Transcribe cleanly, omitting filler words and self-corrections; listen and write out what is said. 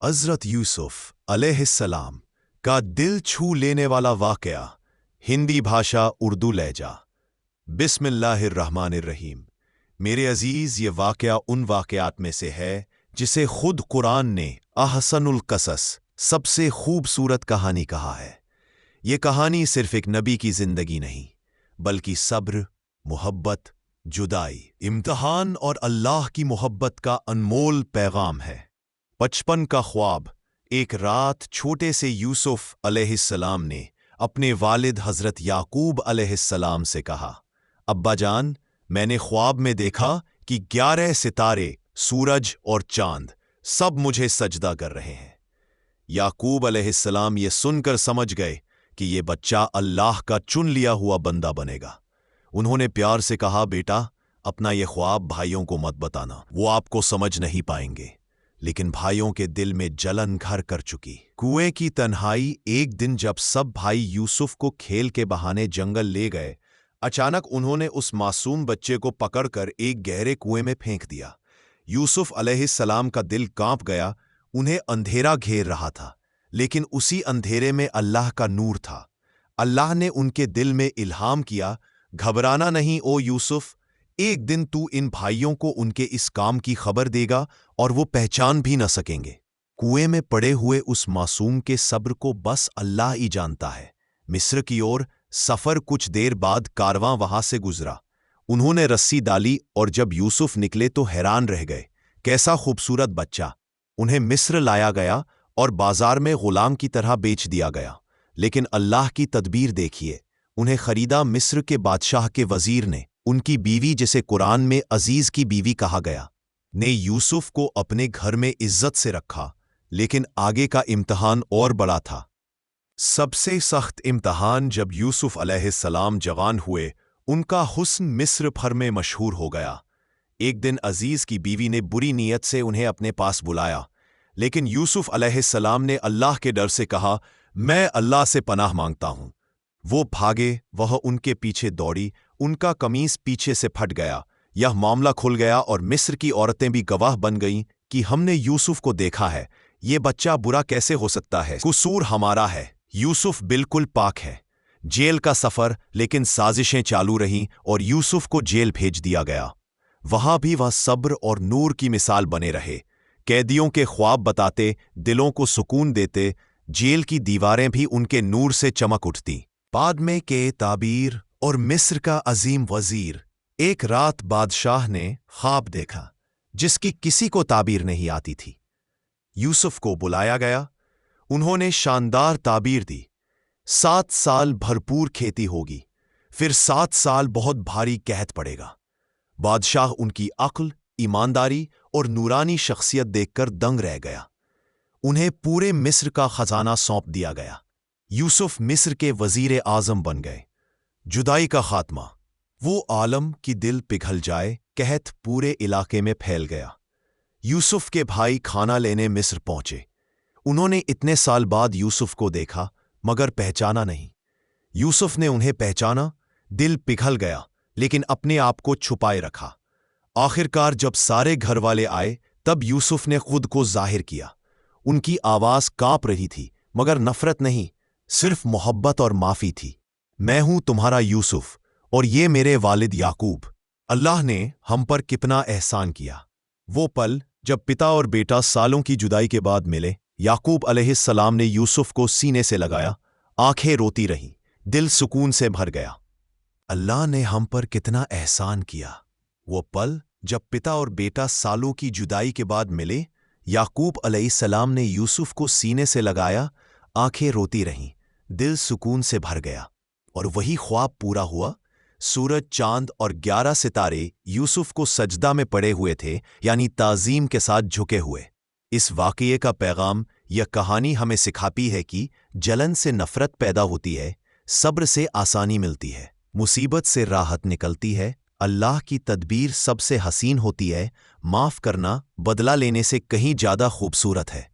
हज़रत यूसुफ अलैहिस्सलाम का दिल छू लेने वाला वाक़या। हिंदी भाषा उर्दू लहजा। बिस्मिल्लाहिर्रहमानिर्रहीम। मेरे अजीज़, ये वाक़या उन वाक़यात में से है जिसे खुद कुरान ने अहसनुल क़सस, सबसे खूबसूरत कहानी कहा है। ये कहानी सिर्फ एक नबी की ज़िंदगी नहीं, बल्कि सब्र, मोहब्बत, जुदाई, इम्तिहान और अल्लाह की मोहब्बत का अनमोल पैगाम है। बचपन का ख्वाब। एक रात छोटे से यूसुफ अलैहिस्सलाम ने अपने वालिद हज़रत याकूब अलैहिस्सलाम से कहा, अब्बा जान, मैंने ख्वाब में देखा कि 11 सितारे, सूरज और चांद सब मुझे सजदा कर रहे हैं। याकूब अलैहिस्सलाम ये सुनकर समझ गए कि ये बच्चा अल्लाह का चुन लिया हुआ बंदा बनेगा। उन्होंने प्यार से कहा, बेटा, अपना ये ख्वाब भाइयों को मत बताना, वो आपको समझ नहीं पाएंगे। लेकिन भाइयों के दिल में जलन घर कर चुकी। कुएं की तन्हाई। एक दिन जब सब भाई यूसुफ को खेल के बहाने जंगल ले गए, अचानक उन्होंने उस मासूम बच्चे को पकड़कर एक गहरे कुएं में फेंक दिया। यूसुफ अलैहिस्सलाम का दिल कांप गया। उन्हें अंधेरा घेर रहा था, लेकिन उसी अंधेरे में अल्लाह का नूर था। अल्लाह ने उनके दिल में इल्हाम किया, घबराना नहीं ओ यूसुफ, एक दिन तू इन भाइयों को उनके इस काम की खबर देगा और वो पहचान भी न सकेंगे। कुएं में पड़े हुए उस मासूम के सब्र को बस अल्लाह ही जानता है। मिस्र की ओर सफर। कुछ देर बाद कारवां वहां से गुजरा। उन्होंने रस्सी डाली और जब यूसुफ निकले तो हैरान रह गए। कैसा खूबसूरत बच्चा! उन्हें मिस्र लाया गया और बाजार में गुलाम की तरह बेच दिया गया। लेकिन अल्लाह की तदबीर देखिए, उन्हें खरीदा मिस्र के बादशाह के वजीर ने। उनकी बीवी, जिसे कुरान में अजीज की बीवी कहा गया, ने यूसुफ को अपने घर में इज्जत से रखा। लेकिन आगे का इम्तिहान और बड़ा था। सबसे सख्त इम्तिहान जब यूसुफ अलैहिस्सलाम जवान हुए। उनका हुस्न मिस्र भर में मशहूर हो गया। एक दिन अजीज की बीवी ने बुरी नीयत से उन्हें अपने पास बुलाया, लेकिन यूसुफ अलैहिस्सलाम ने अल्लाह के डर से कहा, मैं अल्लाह से पनाह मांगता हूं। वो भागे, वह उनके पीछे दौड़ी। उनका कमीज पीछे से फट गया। यह मामला खुल गया और मिस्र की औरतें भी गवाह बन गईं कि हमने यूसुफ को देखा है। ये बच्चा बुरा कैसे हो सकता है? कसूर हमारा है। यूसुफ बिल्कुल पाक है। जेल का सफर। लेकिन साजिशें चालू रहीं और यूसुफ को जेल भेज दिया गया। वहां भी वह सब्र और नूर की मिसाल बने रहे। कैदियों के ख्वाब बताते, दिलों को सुकून देते। जेल की दीवारें भी उनके नूर से चमक उठती। बाद में के ताबीर और मिस्र का अजीम वजीर। एक रात बादशाह ने ख्वाब देखा जिसकी किसी को ताबीर नहीं आती थी। यूसुफ को बुलाया गया। उन्होंने शानदार ताबीर दी। 7 साल भरपूर खेती होगी, फिर 7 साल बहुत भारी कहत पड़ेगा। बादशाह उनकी अक्ल, ईमानदारी और नूरानी शख्सियत देखकर दंग रह गया। उन्हें पूरे मिस्र का खजाना सौंप दिया गया। यूसुफ मिस्र के वजीर आजम बन गए। जुदाई का खात्मा। वो आलम कि दिल पिघल जाए, कहत पूरे इलाके में फैल गया। यूसुफ के भाई खाना लेने मिस्र पहुंचे। उन्होंने इतने साल बाद यूसुफ को देखा, मगर पहचाना नहीं। यूसुफ ने उन्हें पहचाना। दिल पिघल गया, लेकिन अपने आप को छुपाए रखा। आखिरकार जब सारे घर वाले आए, तब यूसुफ ने खुद को जाहिर किया। उनकी आवाज कांप रही थी, मगर नफरत नहीं, सिर्फ मोहब्बत और माफी थी। मैं हूं तुम्हारा यूसुफ और ये मेरे वालिद याकूब। अल्लाह ने हम पर कितना एहसान किया। वो पल जब पिता और बेटा सालों की जुदाई के बाद मिले। याकूब अलैहिस्सलाम ने यूसुफ को सीने से लगाया। आंखें रोती रहीं, दिल सुकून से भर गया। अल्लाह ने हम पर कितना एहसान किया। वो पल जब पिता और बेटा सालों की जुदाई के बाद मिले। याकूब अलैहिस्सलाम ने यूसुफ को सीने से लगाया। आंखें रोती रहीं, दिल सुकून से भर गया। और वही ख्वाब पूरा हुआ। सूरज, चांद और 11 सितारे यूसुफ को सजदा में पड़े हुए थे, यानी ताजीम के साथ झुके हुए। इस वाक़ये का पैगाम, यह कहानी हमें सिखाती है कि जलन से नफरत पैदा होती है, सब्र से आसानी मिलती है, मुसीबत से राहत निकलती है, अल्लाह की तदबीर सबसे हसीन होती है, माफ़ करना बदला लेने से कहीं ज़्यादा खूबसूरत है।